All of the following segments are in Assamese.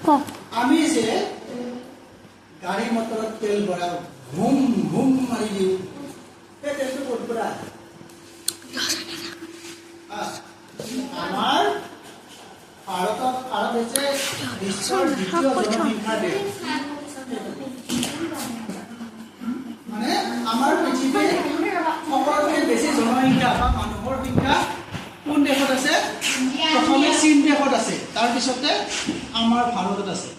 আমি যে গাড়ী মটৰত তেল ভৰাও ঘুম ঘুম মাৰি দিওঁ সেই তেলটো ক'ৰ পৰা আমাৰ ভাৰত হৈছে বিশ্বৰ দ্বিতীয় জনসংখ্যা দেশ মানে আমাৰ পৃথিৱীৰ সকলোতকৈ বেছি জনসংখ্যা বা মানুহৰ সংখ্যা কোন দেশত আছে প্ৰথমে চীন দেশত আছে তাৰপিছতে আমাৰ ভাৰতত আছে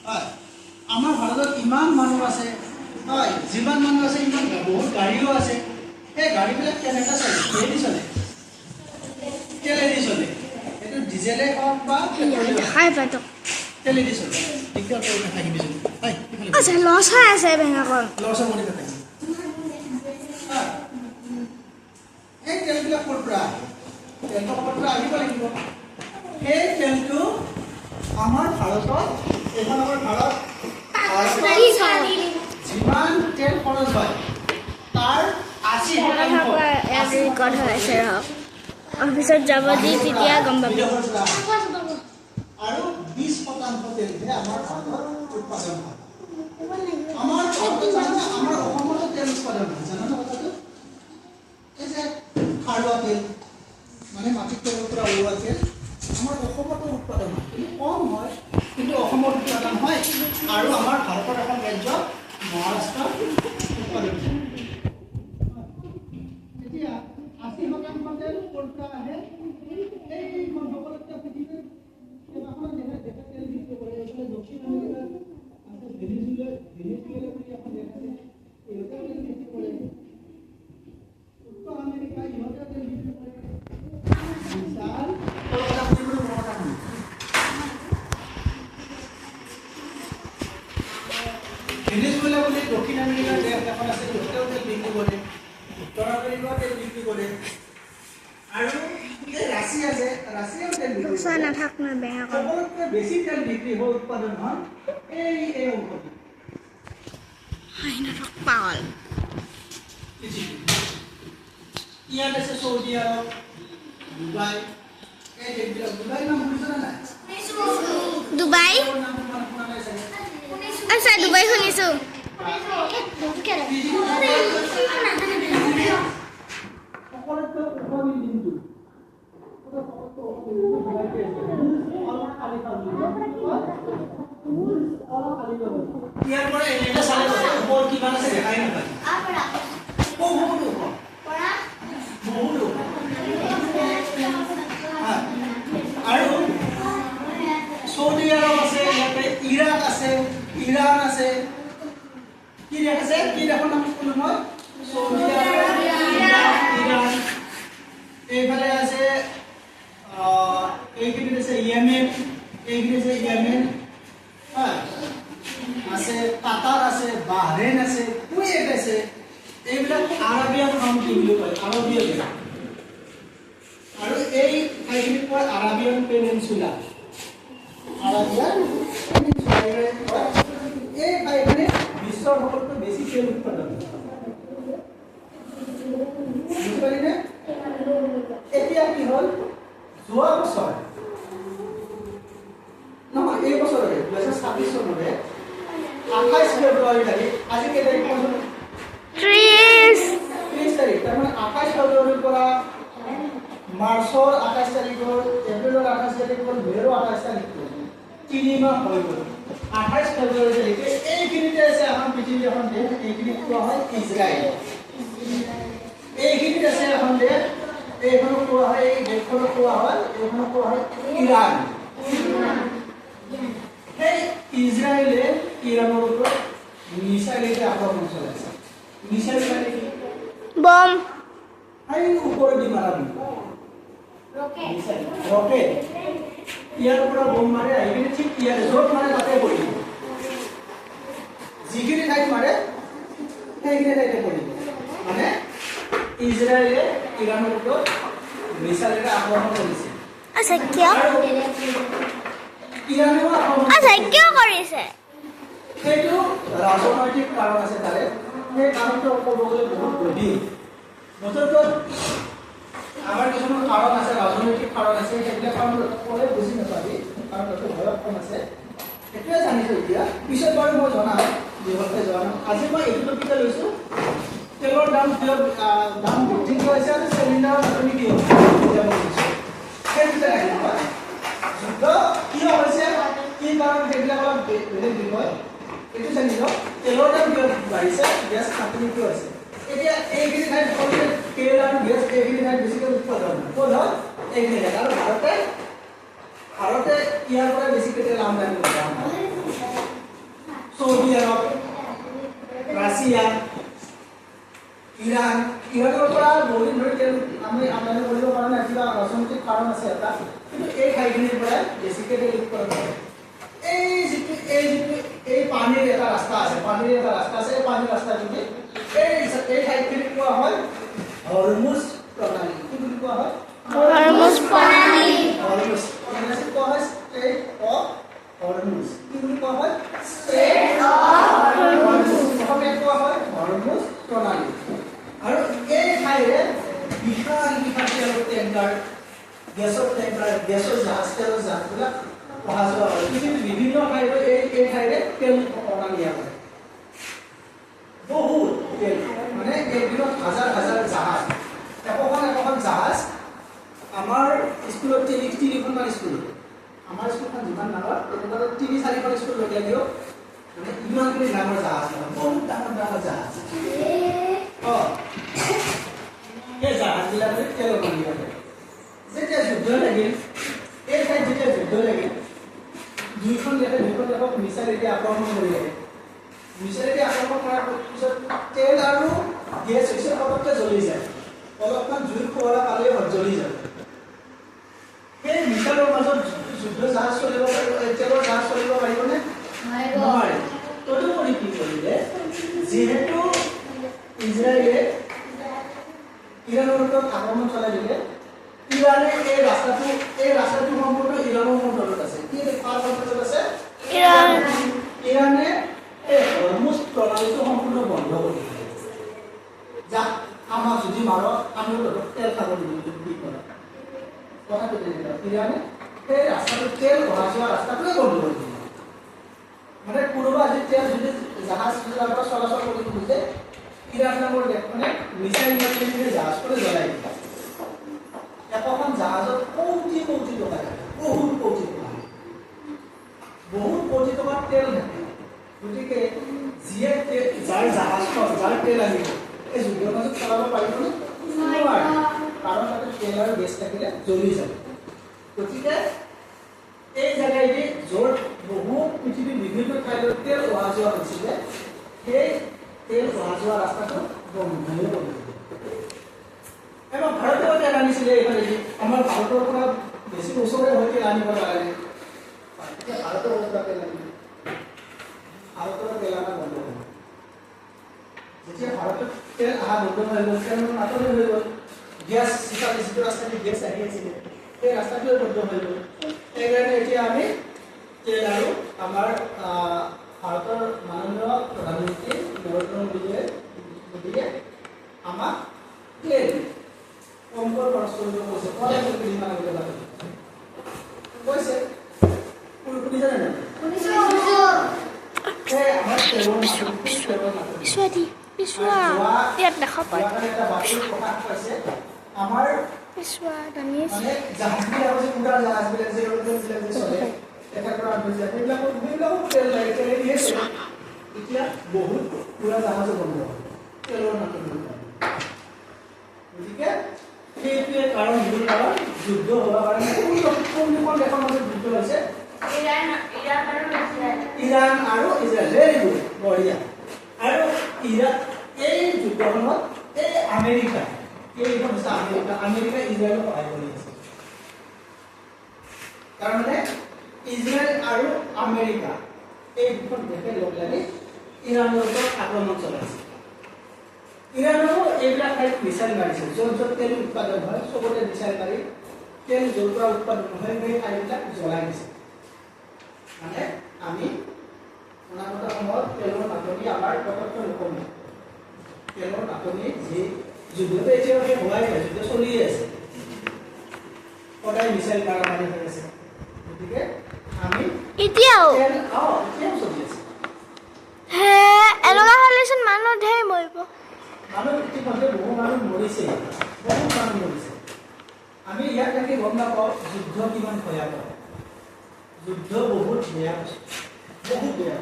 হয় আমাৰ ভাৰতত ইমান মানুহ আছে হয় যিমান মানুহ আছে ইমান বহুত গাড়ীও আছে এই গাড়ীবিলাক কেনেকৈ চলে কেনেকৈ চলে তেলেদি চলে এইটো ডিজেলে হওক বা তেলেদি চলে দিগদাৰ কৰি নাথাকিবি হয় আচ্ছা লছ হৈ আছে বেংকত লছ হ'ব নাথাকিব এই তেলবিলাক ক'ৰ পৰা তেলটো ক'ৰ পৰা আহিব লাগিব সেই তেলটো আমাৰ ভাৰতত এইখন আমাৰ ভাৰত যিমান তেল খৰচ হয় তাৰ 80% অফিসত যাব দি তেতিয়া গম পাব আৰু 20% তেলহে আমাৰ ভাৰতত উৎপাদন হয় আমাৰ ভাৰতত আমাৰ অসমতো তেল উৎপাদন হয় জানানে কথাটো এই যে খাৰুৱা তেল মানে মাটিৰ তেলৰ পৰা ওলোৱা তেল আমাৰ অসমতো উৎপাদন হয় কিন্তু কম হয় কিন্তু অসমত উৎপাদন হয় আৰু আমাৰ ভাৰতৰ এখন ৰাজ্য মহাৰাষ্ট্ৰত উৎপাদন হয় এতিয়া 80% তেল ক'ৰ পৰা আহে এইখন সকলোতকৈ পৃথিৱীৰ কেইবাখনো দেশে তেল বিক্ৰী কৰে এইফালে দক্ষিণ আমেৰিকাত আছে ভেনিজুৱেলা বুলি এখন দেশ আছে ইহঁতে তেল বিক্ৰী কৰে উত্তৰ আমেৰিকা ইহঁতে তেল বিক্ৰী কৰে বিশাল ভেনিজুৱেলা বুলি দক্ষিণ আমেৰিকাৰ দেশ এখন আছে ইহঁতেও তেল বিক্ৰী কৰে উত্তৰ আমেৰিকাও তেল বিক্ৰী কৰে আৰু এই ৰাছিয়া আছে ৰাছিয়াও তেল বিক্ৰী কৰে নাথাক না বেংকত সকলোতকৈ বেছি তেল বিক্ৰী হয় উৎপাদন হয় এই অংশটো পাগল ইয়াত আছে সৌদি আৰব ডুবাই এই দেশবিলাক ডুবাই নাম শুনিছনে নাই ডুবাই আচ্ছা ডুবাই শুনিছো সকলোতকৈ ওখ বিল্ডিংটো ইয়াৰ পৰা এনেকৈ চালে ওপৰ কিমান আছে দেখাই নাপায় বহুত ওখ বহুত ওখ আৰু সৌদি আৰব আছে ইয়াতে ইৰাক আছে ইৰাণ আছে কি দেশ আছে কি দেশৰ নাম ক'লো মই সৌদি আৰব ইৰাণ এইফালে আছে এইখিনিত আছে ইয়েমেন এইখিনিত আছে ইয়েমেন আছে কাটাৰ আছে বাহৰেইন আছে কুৱেইট আছে এইবিলাক আৰবিয়ান কাউণ্ট্ৰি বুলি কয় আৰবীয় দেশ আৰু এই ঠাইখিনিত কয় আৰবিয়ান পেনিনচুলা এই ঠাইখিনি বিশ্বৰ সকলোতকৈ বেছি তেল উৎপাদন বুজিপালিনে এতিয়া কি হ'ল যোৱা বছৰ নহয় এই বছৰৰে 2026 চনৰে 28 ফেব্ৰুৱাৰী তাৰিখ আজি কেই তাৰিখ 30 তাৰিখ তাৰমানে 28 ফেব্ৰুৱাৰীৰ পৰা মাৰ্চৰ 28 তাৰিখৰ এপ্ৰিলৰ 28 তাৰিখৰ মে'ৰ 28 তাৰিখ 3 মাহ হৈ গ'ল 28 ফেব্ৰুৱাৰী তাৰিখে এইখিনিতে আছে এখন পৃথিৱীৰ এখন দেশ এইখিনিত কোৱা হয় ইজৰাইল এইখিনিত আছে এখন দেশ এইখনক কোৱা হয় এই দেশখনক কোৱা হয় এইখনক কোৱা হয় ইৰাণ সেই ইজৰাইলে ইৰাণৰ ওপৰত মিছাইলেৰে আক্ৰমণ চলাইছে মিছাইল মানে কি বম এই ওপৰেদি মাৰা ৰকেট ইয়াৰ পৰা বম মাৰে আহি ঠিক ইয়াৰ য'ত মাৰে তাতে পৰিব যিখিনি ঠাইত মাৰে সেইখিনি ঠাইতে পৰিব মানে ইজৰাইলে ইৰাণৰ ওপৰত মিছাইলেৰে আক্ৰমণ কৰিছে আচ্ছা কিয় ইৰাণেও আক্ৰমণ আচ্ছা কিয় কৰিছে সেইটো ৰাজনৈতিক কাৰণ আছে তাৰে সেই কাৰণটো ক'ব গ'লে বহুত গভীৰ বছৰটোত আমাৰ কিছুমান কাৰণ আছে ৰাজনৈতিক কাৰণ আছে সেইবিলাক কাৰণ ক'লে বুজি নাপাবি কাৰণ তাতে ভয়ক্ষণ আছে সেইটোৱে জানিছোঁ এতিয়া পিছত বাৰু মই জনাম যিভাৱে জনাম আজি মই এইটো টপিকে লৈছোঁ তেলৰ দাম কিয় দাম বৃদ্ধি হৈছে আৰু চিলিণ্ডাৰৰ নাটনি কি হৈছে এতিয়া মই লৈছোঁ সেই দুটা আহিব যুদ্ধ কিয় হৈছে কি কাৰণ সেইবিলাক অলপ বেলেগ বিষয় এইটো জানি লওক তেলৰ দাম কিয় বাঢ়িছে গেছ নাটনি কিয় হৈছে এতিয়া এইখিনি ঠাইত সকলোৱে তেল আৰু গেছ এইখিনি ঠাইত বেছিকৈ উৎপাদন ক'ত হয় এইখিনি ঠাইত আৰু ভাৰতে ইয়াৰ পৰা বেছিকৈ তেল আমদানি কৰে চৌদি আৰব ৰাছিয়া ইৰাণৰ পৰা বহুদিন ধৰি তেল আমি আমদানি কৰিব পৰা নাই কিবা ৰাজনৈতিক কাৰণ আছে এটা কিন্তু এই ঠাইখিনিৰ পৰা বেছিকৈ তেল উৎপাদন কৰে এই পানীৰ এটা ৰাস্তা আছে এই পানীৰ ৰাস্তাটোদি এই ঠাইখিনিক কোৱা হয় হৰমুজ প্ৰণালী কি বুলি কোৱা হয় হৰমুজ প্ৰণালী ইংৰাজীত কোৱা হয় ষ্ট্ৰেইট অফ হৰমুজ কি বুলি কোৱা হয় ষ্ট্ৰেইট অফ হৰমুজ অসমীয়াত কোৱা হয় হৰমুজ প্ৰণালী আৰু এই ঠাইৰে বিশাল তেলৰ টেংকাৰ গেছৰ জাহাজ তেলৰ জাহাজবিলাক অহা যোৱা হয় পৃথিৱীৰ বিভিন্ন ঠাইলৈ এই ঠাইৰে তেল অনা নিয়া হয় বহুত তেল মানে একদিনত হাজাৰ জাহাজ একোখন জাহাজ আমাৰ স্কুলত তিনিখনমান স্কুল আমাৰ স্কুলখন যিমান ডাঙৰ তেনেকুৱা 3-4খন স্কুল লগাই দিয়ক মানে ইমানখিনি ডাঙৰ জাহাজ বহুত ডাঙৰ জাহাজ সেই জাহাজবিলাকে তেল অনা নিয়া হয় যেতিয়া যুদ্ধ লাগিল এই ঠাইত যেতিয়া যুদ্ধ লাগিল দুইখন দেশক মিছাইলেদি আক্ৰমণ কৰিলে মিছাইলেদি আক্ৰমণ কৰাৰ পিছত তেল আৰু গেছ হৈছে পটককৈ জ্বলি যায় অলপমান জুই খোৱালা পালেই জ্বলি যায় সেই মিছাইলৰ মাজত যুদ্ধ জাহাজ চলিব পাৰিব তেলৰ জাহাজ চলিব পাৰিবনে নোৱাৰে তদুপৰি কি কৰিলে যিহেতু ইজৰাইলে ইৰাণৰ ওপৰত আক্ৰমণ চলাই দিলে ইৰাণে এই ৰাস্তাটো সম্পূৰ্ণ ইৰাণৰ কণ্ট্ৰলত আছে কি কাৰ কণ্ট্ৰলত আছে ইৰাণে এই হৰমুজ প্ৰণালীটো সম্পূৰ্ণ বন্ধ কৰি দিলে যাক আমাক যদি মাৰ আমি তেল খাব দিব কথাটো তেনেকুৱা ইৰাণে সেই ৰাস্তাটো তেল অহা যোৱা ৰাস্তাটোৱে বন্ধ কৰি দিলে মানে কোনোবা আজি তেল যদি জাহাজবিলাকৰ পৰা চলাচল কৰিব খোজে ইৰাণ নামৰ দেশখনে মিছাইল মাৰি জাহাজখনে জ্বলাই দিলে একোখন জাহাজত কোটি টকা থাকে বহুত কোটি টকাৰ তেল থাকে গতিকে যিয়ে যাৰ জাহাজখন যাৰ তেল আহিব এই যুদ্ধৰ মাজত চলাব পাৰিবনে নোৱাৰে কাৰণ তাতে তেল আৰু গেছ থাকিলে জ্বলি যাব গতিকে এই জেগাইদি য'ত বহুত পৃথিৱীৰ বিভিন্ন ঠাইলৈ তেল অহা যোৱা হৈছিলে সেই তেল অহা যোৱা ৰাস্তাটো বন্ধ হৈ পৰিল এবং ভাৰতেও তেল আনিছিলে এইফালেদি আমাৰ ভাৰতৰ পৰা বেছি ওচৰতে হৈ তেল আনিব নালাগে ভাৰতৰ পৰা তেল আনিব ভাৰতৰ তেল অনা বন্ধ হ'ল যেতিয়া ভাৰতত তেল অহা বন্ধ হৈ গ'ল তেলৰ নাটনি হৈ গ'ল গেছ হিচাপে যিটো ৰাস্তাদি গেছ আহি আছিলে সেই ৰাস্তাটোৱে বন্ধ হৈ গ'ল সেইকাৰণে এতিয়া আমি তেল আৰু আমাৰ ভাৰতৰ মাননীয় প্ৰধানমন্ত্ৰী নৰেন্দ্ৰ মোদীয়ে আমাক তেল কমকৈ খৰচ কৰিব কৈছে কলে কেইদিনমান আগতে কৈছে শুনিছেনে নাই আমাৰ তেলৰ ইয়াত দেখা পায় এটা বাতৰি প্ৰকাশ পাইছে আমাৰ মানে জাহাজবিলাক যে পুৰা জাহাজবিলাক যে এৰোপ্লেনবিলাক যে চলে এঠাইৰ পৰা আন ঠাইলৈ সেইবিলাকো তেল লাগে তেলেদিহে চলে এতিয়া বহুত পুৰা জাহাজো বন্ধ হয় তেলৰ নাটনি গতিকে সেইটোৱে কাৰণ মূল কাৰণ যুদ্ধ হোৱাৰ কাৰণে কোনখন দেশৰ মাজত যুদ্ধ হৈছে ইৰাণ আৰু ইজৰাইল ভেৰি গুড বঢ়িয়া আৰু এই যুদ্ধখনত এই আমেৰিকা এইখন হৈছে আমেৰিকা ইজৰাইলক সহায় কৰি আছে তাৰমানে ইজৰাইল আৰু আমেৰিকা এই দুখন দেশে লগ লাগি ইৰাণৰ ওপৰত আক্ৰমণ চলাইছে ইৰাণৰো এইবিলাক ঠাইত মিছাইল মাৰিছে য'ত তেল উৎপাদন হয় চবতে মিছাইল মাৰি তেল য'ৰ পৰা উৎপাদন হয় সেই ঠাইবিলাক জ্বলাই দিছে মানে আমি অনাগত সময়ত তেলৰ নাটনি আমাৰ পটককৈ নকমে তেলৰ নাটনি যি যুদ্ধটো এতিয়াও সেই হোৱাই নাই যুদ্ধ চলিয়ে আছে সদায় মিছাইল মাৰি হৈ আছে গতিকে আমি এতিয়াও এতিয়াও চলি আছে হে এনেকুৱা হ'লেচোন মানুহ ঢেৰ মৰিব মানুহ ইতিমধ্যে বহু মানুহ মৰিছে বহুত মানুহ মৰিছে আমি ইয়াত থাকি গম নাপাওঁ যুদ্ধ কিমান ভয়াৱহ যুদ্ধ বহুত বেয়া বস্তু বহুত বেয়া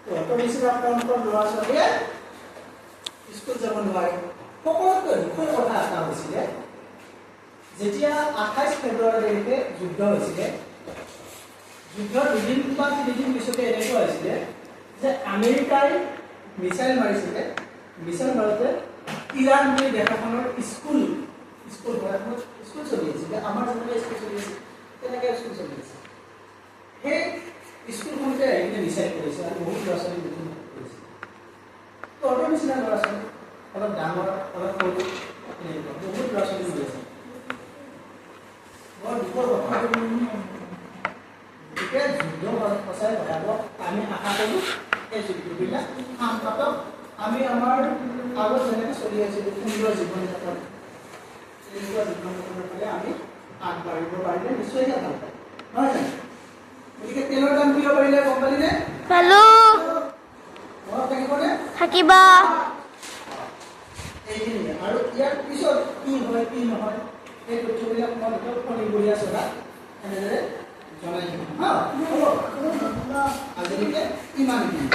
তহঁতৰ নিচিনা তেওঁলোকৰ ল'ৰা ছোৱালীয়ে স্কুল যাব নোৱাৰে সকলোতকৈ দুখৰ কথা এটা হৈছিলে যেতিয়া 28 ফেব্ৰুৱাৰী তাৰিখে যুদ্ধ হৈছিলে যুদ্ধৰ দুদিন বা তিনিদিন পিছতে এনেকুৱা হৈছিলে যে আমেৰিকাই মিছাইল মাৰিছিলে মিছাইল মাৰোঁতে ইৰাণ বুলি দেশখনৰ স্কুল চলি আছিলে আমাৰ যেনেকৈ স্কুল চলি আছিল তেনেকৈ স্কুল চলি আছিল সেই স্কুলখনতে আহি কিনে মিছাইল কৰিছে আৰু বহুত ল'ৰা ছোৱালী মৃত্যু কৰিছে তহঁতৰ নিচিনা ল'ৰা ছোৱালী অলপ ডাঙৰ অলপ সৰু এনেকুৱা বহুত ল'ৰা ছোৱালী মৰিছে বৰ দুখৰ কথা গতিকে যুদ্ধ সঁচাই ভয়াৱহ আমি আশা কৰোঁ এই যুদ্ধবিলাক সামঘাতক আমি আমাৰ আগত যেনেকৈ চলি আছিলোঁ সুন্দৰ জীৱন যাপন এনেকুৱা জীৱন যাপনৰ ফালে আমি আগবাঢ়িব পাৰিলে নিশ্চয়কৈ ভাল পায় নহয় জানো গতিকে তেলৰ দাম দিব পাৰিলে গম পালিনে পালো মনত থাকিবনে থাকিব এইখিনিয়ে আৰু ইয়াৰ পিছত কি হয় কি নহয় সেই তথ্যবিলাক মই শনিবৰীয়া চলাত এনেদৰে জনাই দিম হা হ'ব আজিলৈকে ইমানখিনি